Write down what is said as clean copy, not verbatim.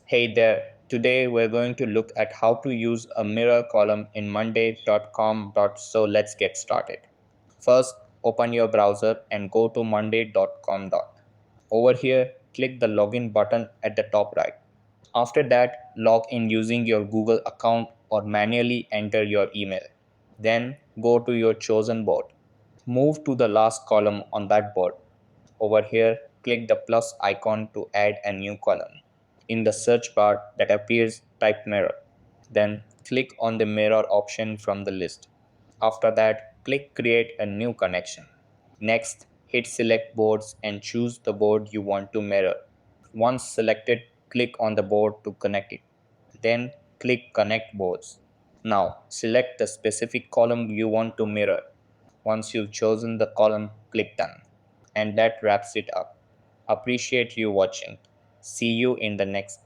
Hey there, today we're going to look at how to use a mirror column in monday.com. So let's get started. First, open your browser and go to monday.com. Over here, click the login button at the top right. After that, log in using your Google account or manually enter your email. Then go to your chosen board. Move to the last column on that board. Over here, click the plus icon to add a new column. In the search bar that appears, type mirror. Then click on the mirror option from the list. After that, click create a new connection. Next, hit select boards and choose the board you want to mirror. Once selected, click on the board to connect it. Then click connect boards. Now select the specific column you want to mirror. Once you've chosen the column, click done. And that wraps it up. Appreciate you watching. See you in the next